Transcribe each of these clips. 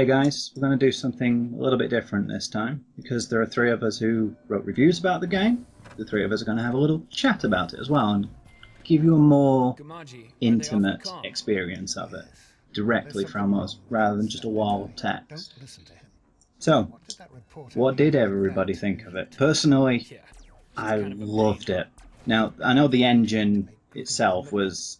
Hey guys, we're going to do something a little bit different this time because there are three of us who wrote reviews about the game. The three of us are going to have a little chat about it as well and give you a more intimate experience of it directly from us rather than just a wall of text. So, what did everybody think of it? Personally, I loved it. Now, I know the engine itself was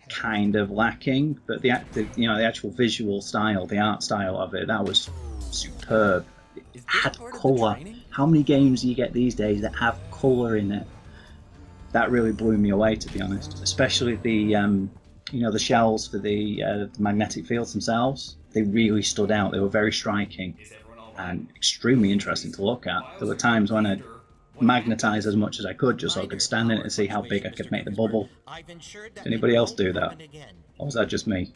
kind of lacking, but the actual visual style, the art style of it, that was superb. It had colour. How many games do you get these days that have colour in it? That really blew me away, to be honest. Especially the the shells for the magnetic fields themselves. They really stood out. They were very striking and extremely interesting to look at. There were times when I'd magnetize as much as I could just so I could stand in it and see how big I could make the bubble. Did anybody else do that? Or was that just me?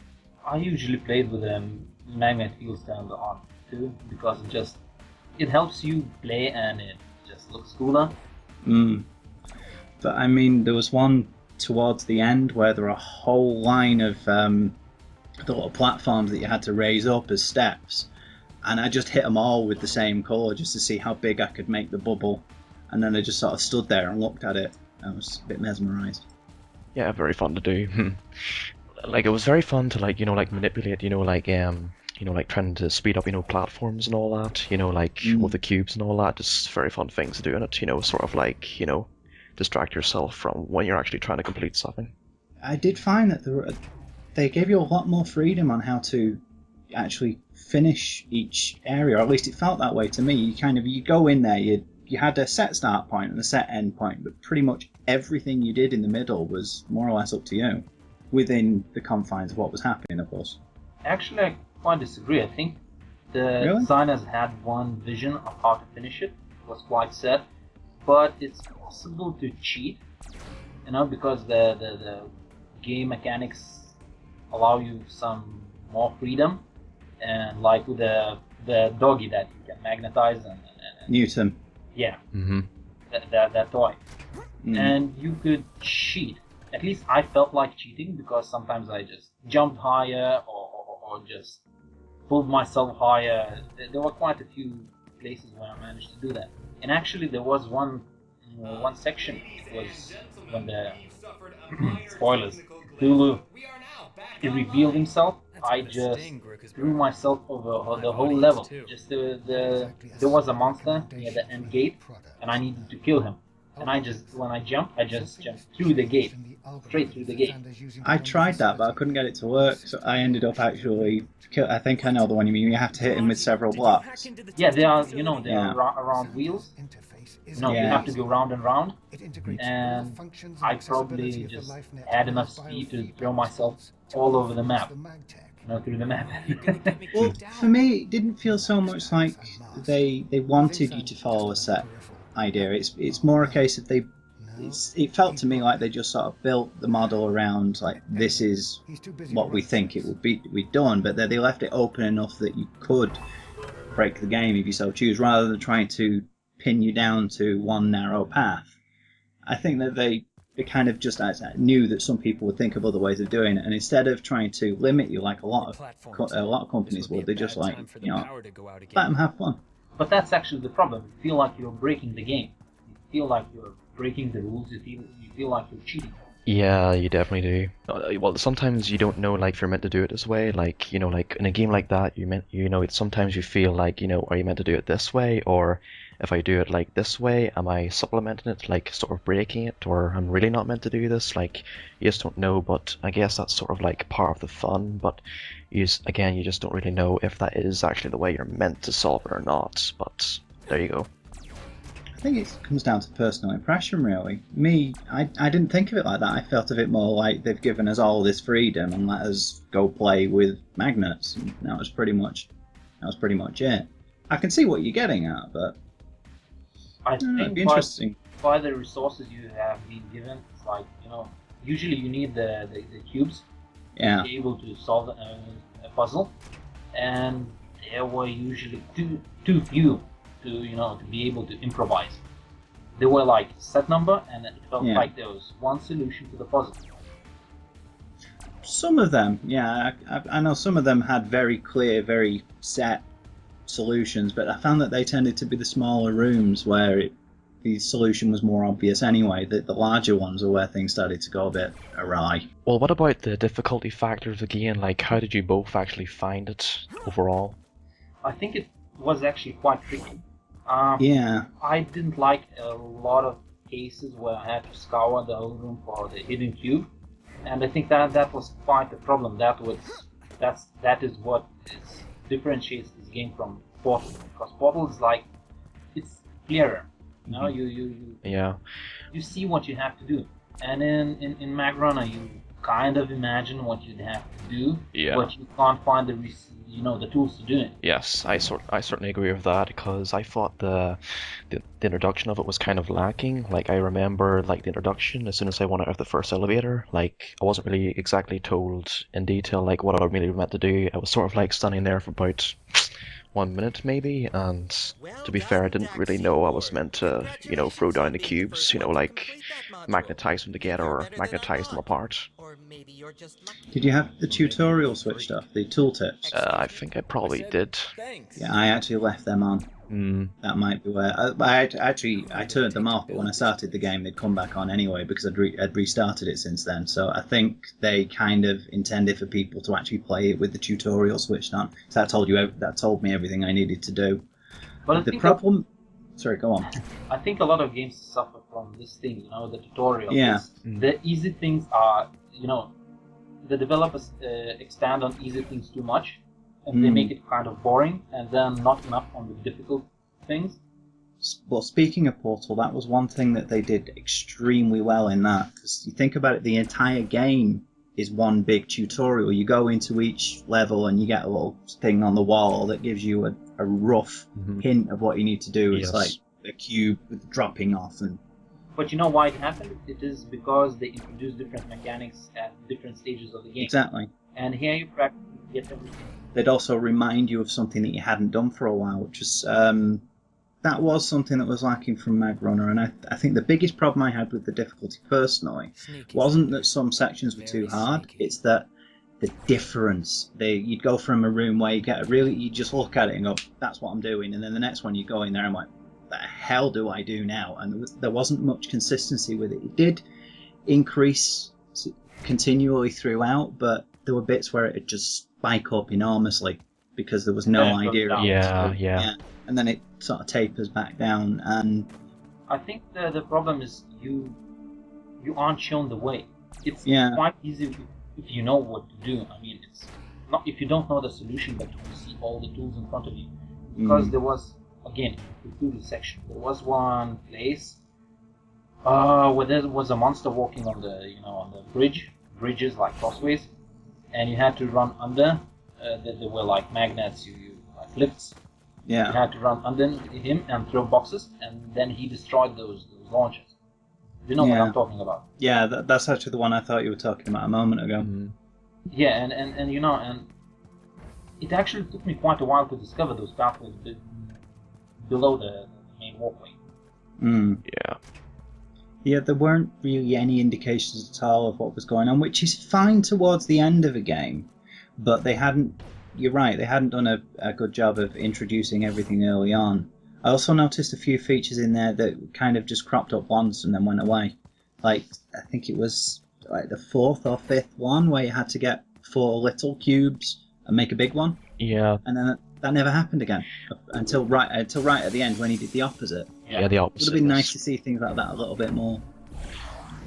I usually played with a magnet field stand on too, because it helps you play and it just looks cooler. But I mean, there was one towards the end where there were a whole line of the little platforms that you had to raise up as steps, and I just hit them all with the same colour just to see how big I could make the bubble. And then I just sort of stood there and looked at it. I was a bit mesmerised. Yeah, very fun to do. Like, it was very fun to manipulate, trying to speed up, platforms and all that, with the cubes and all that. Just very fun things to do in it, sort of distract yourself from when you're actually trying to complete something. I did find that they gave you a lot more freedom on how to actually finish each area, or at least it felt that way to me. You go in there, you had a set start point and a set end point, but pretty much everything you did in the middle was more or less up to you, within the confines of what was happening, of course. Actually, I quite disagree. I think the designers had one vision of how to finish it. It was quite set, but it's possible to cheat, because the game mechanics allow you some more freedom, and like with the doggy that you can magnetize and Newton. Yeah, that toy. And you could cheat. At least I felt like cheating, because sometimes I just jumped higher or just pulled myself higher. There were quite a few places where I managed to do that. And actually there was one section. It was when the spoilers, Cthulhu, he revealed himself. I just threw myself over the whole level. Just there was a monster near the end gate, and I needed to kill him. And when I jumped through the gate, straight through the gate. I tried that, but I couldn't get it to work, so I ended up actually. I think I know the one you mean. You have to hit him with several blocks. Yeah, they are. They are around wheels. No, you have to go round and round, and I probably just had enough speed to throw myself all over the map. Through the map. Well, for me, it didn't feel so much like they wanted you to follow a set idea. It's more a case of it felt to me like they just sort of built the model around, like, this is what we think it would be done, but they left it open enough that you could break the game if you so choose, rather than trying to pin you down to one narrow path. I think that they kind of just knew that some people would think of other ways of doing it, and instead of trying to limit you like a lot of companies would, they just let them have fun. But that's actually the problem. You feel like you're breaking the game. You feel like you're breaking the rules. You feel like you're cheating. Yeah, you definitely do. Well, sometimes you don't know, if you're meant to do it this way. In a game like that, sometimes you feel like, are you meant to do it this way, or if I do it like this way, am I supplementing it, sort of breaking it, or I'm really not meant to do this? You just don't know. But I guess that's sort of part of the fun. But you just don't really know if that is actually the way you're meant to solve it or not. But there you go. I think it comes down to personal impression, really. Me, I didn't think of it like that. I felt of it more like they've given us all this freedom and let us go play with magnets. And that was pretty much it. I can see what you're getting at, but I think it'd be interesting. By the resources you have been given, it's usually you need the cubes to be able to solve a puzzle, and there were usually too few to be able to improvise. They were set number, and it felt like there was one solution to the puzzle. Some of them, yeah. I know some of them had very clear, very set solutions, but I found that they tended to be the smaller rooms where the solution was more obvious anyway. The larger ones are where things started to go a bit awry. Well, what about the difficulty factors again? Like, how did you both actually find it overall? I think it was actually quite tricky. Yeah. I didn't like a lot of cases where I had to scour the whole room for the hidden cube, and I think that was quite a problem. That is what differentiates this game from Portal, because Portal is like, it's clearer. You know, you see what you have to do, and in Magrunner you kind of imagine what you'd have to do, but you can't find the tools to do it. Yes, I certainly agree with that, because I thought the introduction of it was kind of lacking. Like, I remember, like, the introduction, as soon as I went out of the first elevator, like, I wasn't really exactly told in detail, like, what I really meant to do. I was sort of, like, standing there for about 1 minute, maybe, and to be fair, I didn't really know I was meant to, throw down the cubes, like, magnetize them together or magnetize them apart. Did you have the tutorial switched off, the tooltips? I think I probably did. Yeah, I actually left them on. That might be where I turned them off, but when I started the game they'd come back on anyway because I'd restarted it since then. So I think they kind of intended for people to actually play it with the tutorial switched on. So that told me everything I needed to do. But the problem. Sorry, go on. I think a lot of games suffer from this thing, the tutorial. Yeah. The easy things are, the developers expand on easy things too much. And they make it kind of boring, and then not enough on the difficult things. Well, speaking of Portal, that was one thing that they did extremely well in that. Because you think about it, the entire game is one big tutorial. You go into each level and you get a little thing on the wall that gives you a rough hint of what you need to do. It's like a cube with dropping off. But you know why it happened? It is because they introduced different mechanics at different stages of the game. Exactly. And here you practically get everything. They'd also remind you of something that you hadn't done for a while, which is that was something that was lacking from Magrunner. And I think the biggest problem I had with the difficulty personally wasn't that some sections were too hard. It's that the difference. You'd go from a room where you just look at it and go, "That's what I'm doing," and then the next one you go in there and I'm like, "What the hell do I do now?" And there wasn't much consistency with it. It did increase continually throughout, but there were bits where it would just spike up enormously because there was no idea. Yeah. And then it sort of tapers back down. And I think the problem is you aren't shown the way. It's quite easy if you know what to do. I mean, it's not if you don't know the solution, but you see all the tools in front of you. Because there was, again, the tutorial section. There was one place where there was a monster walking on the bridges like crossways, and you had to run under. There were like magnets, like lifts. Yeah. You had to run under him and throw boxes, and then he destroyed those launchers. You know what I'm talking about? Yeah, that's actually the one I thought you were talking about a moment ago. Yeah, and it actually took me quite a while to discover those pathways below the main walkway. Yeah, there weren't really any indications at all of what was going on, which is fine towards the end of a game, but they hadn't. You're right, they hadn't done a good job of introducing everything early on. I also noticed a few features in there that kind of just cropped up once and then went away. Like, I think it was like the 4th or 5th one where you had to get 4 little cubes and make a big one. Yeah. And then that never happened again until right at the end when he did the opposite. Yeah, the opposite. It would have been nice to see things like that a little bit more.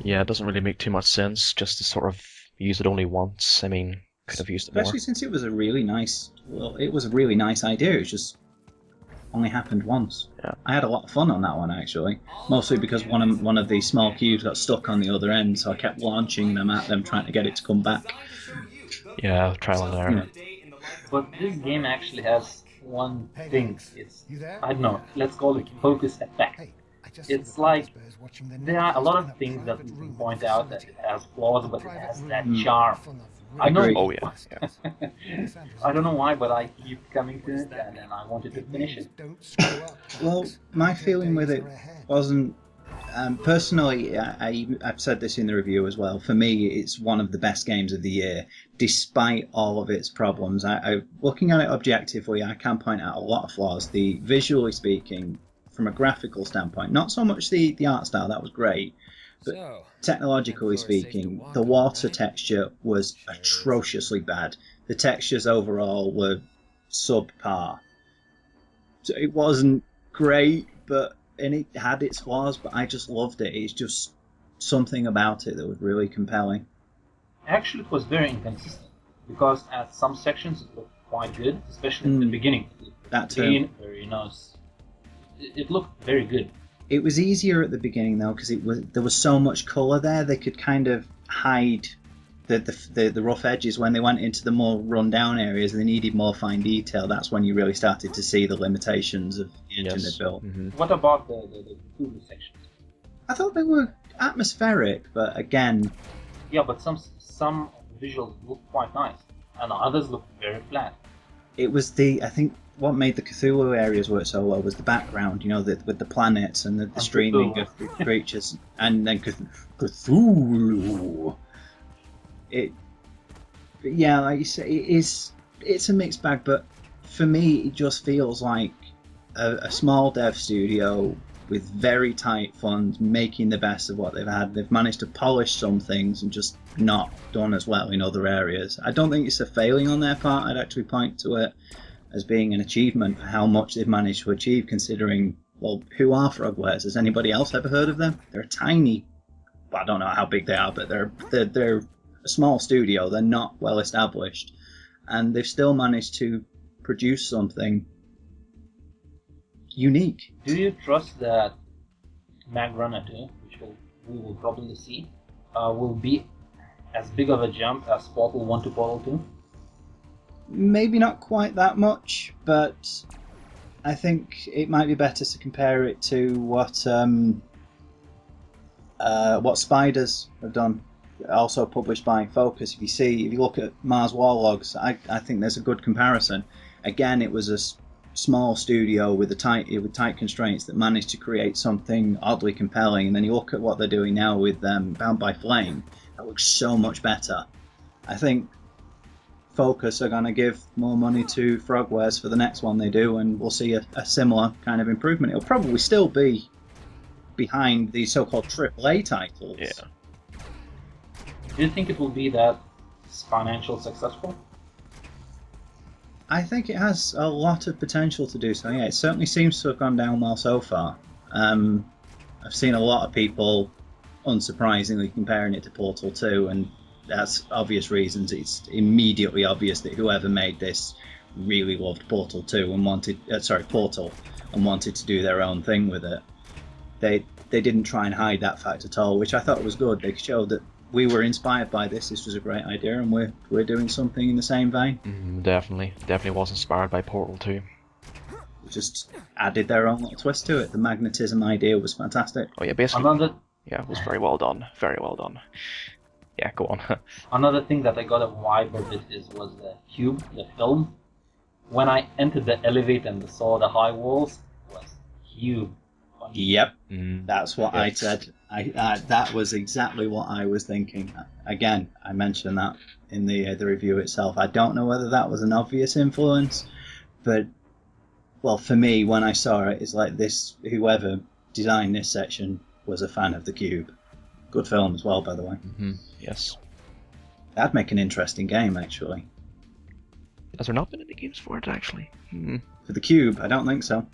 Yeah, it doesn't really make too much sense just to sort of use it only once. I mean, could have used it more. Especially since it was a really nice idea. It just only happened once. Yeah. I had a lot of fun on that one actually, mostly because one of these small cubes got stuck on the other end, so I kept launching them at them, trying to get it to come back. Yeah, trial and error. But this game actually has one thing. It's, I don't know, let's call it focus effect. It's like there are a lot of things that we can point out that it has flaws, but it has that charm. I know. Oh yeah. I don't know why, but I keep coming to it, and I wanted to finish it. Well, my feeling with it wasn't Personally, I've said this in the review as well. For me, it's one of the best games of the year, despite all of its problems. Looking at it objectively, I can point out a lot of flaws. Visually speaking, from a graphical standpoint, not so much the art style, that was great, but technologically speaking, the water texture was atrociously bad. The textures overall were subpar. So it wasn't great, and it had its flaws, but I just loved it. It's just something about it that was really compelling. Actually, it was very inconsistent, because at some sections it looked quite good, especially at the beginning. That too. Very nice. It looked very good. It was easier at the beginning though, because there was so much colour there. They could kind of hide the rough edges. When they went into the more run-down areas, they needed more fine detail. That's when you really started to see the limitations of the engine they built. Mm-hmm. What about the Cthulhu sections? I thought they were atmospheric, but again... Yeah, but some visuals look quite nice, and others look very flat. It was I think what made the Cthulhu areas work so well was the background, with the planets and the streaming of the creatures, and then Cthulhu. Yeah, like you say, it's a mixed bag, but for me, it just feels like a small dev studio with very tight funds, making the best of what they've had. They've managed to polish some things and just not done as well in other areas. I don't think it's a failing on their part. I'd actually point to it as being an achievement for how much they've managed to achieve, considering, well, who are Frogwares? Has anybody else ever heard of them? They're tiny. Well, I don't know how big they are, but they're a small studio. They're not well established, and they've still managed to produce something unique. Do you trust that Magrunner 2, which we will probably see, will be as big of a jump as Portal 1 to Portal 2? Maybe not quite that much, but I think it might be better to compare it to what Spiders have done, also published by Focus. If you look at Mars Warlogs, I think there's a good comparison. Again, it was a small studio with tight constraints that managed to create something oddly compelling, and then you look at what they're doing now with Bound by Flame. That looks so much better. I think Focus are going to give more money to Frogwares for the next one they do, and we'll see a similar kind of improvement. It'll probably still be behind the so-called AAA titles. Yeah. Do you think it will be that financially successful? I think it has a lot of potential to do so. Yeah, it certainly seems to have gone down well so far. I've seen a lot of people, unsurprisingly, comparing it to Portal 2, and that's obvious reasons. It's immediately obvious that whoever made this really loved Portal 2 and Portal, and wanted to do their own thing with it. They didn't try and hide that fact at all, which I thought was good. They showed that we were inspired by this. This was a great idea, and we're doing something in the same vein. Definitely was inspired by Portal 2. Just added their own little twist to it. The magnetism idea was fantastic. Oh yeah, basically. Yeah, it was very well done. Very well done. Yeah, go on. Another thing that I got a vibe of it was the Cube, the film. When I entered the elevator and saw the high walls, it was Cube. Yep, that's what I said. That was exactly what I was thinking. Again, I mentioned that in the review itself. I don't know whether that was an obvious influence, but well, for me, when I saw it, it's like this. Whoever designed this section was a fan of the Cube. Good film as well, by the way. Yes. That'd make an interesting game, actually. Has there not been any games for it, actually? For the Cube, I don't think so.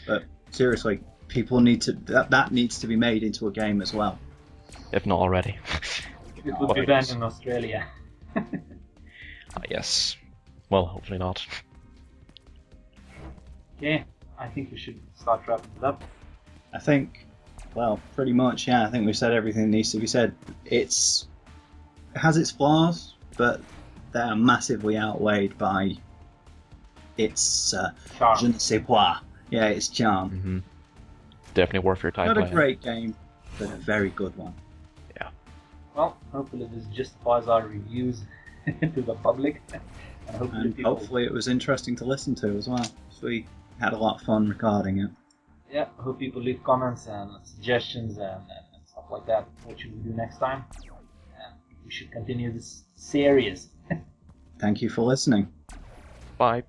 But seriously, people need to. That needs to be made into a game as well. If not already. It would be banned in Australia. Yes. Well, hopefully not. Okay, I think we should start wrapping it up. I think, well, pretty much, yeah. I think we've said everything that needs to be said. It has its flaws, but they are massively outweighed by its je ne sais quoi. Yeah, its charm. Definitely worth your time. Not a great game, but a very good one. Yeah. Well, hopefully this justifies our reviews to the public. And hopefully it was interesting to listen to as well. So we had a lot of fun recording it. yeah, I hope people leave comments and suggestions and stuff like that. What should we do next time? And we should continue this series. Thank you for listening. Bye.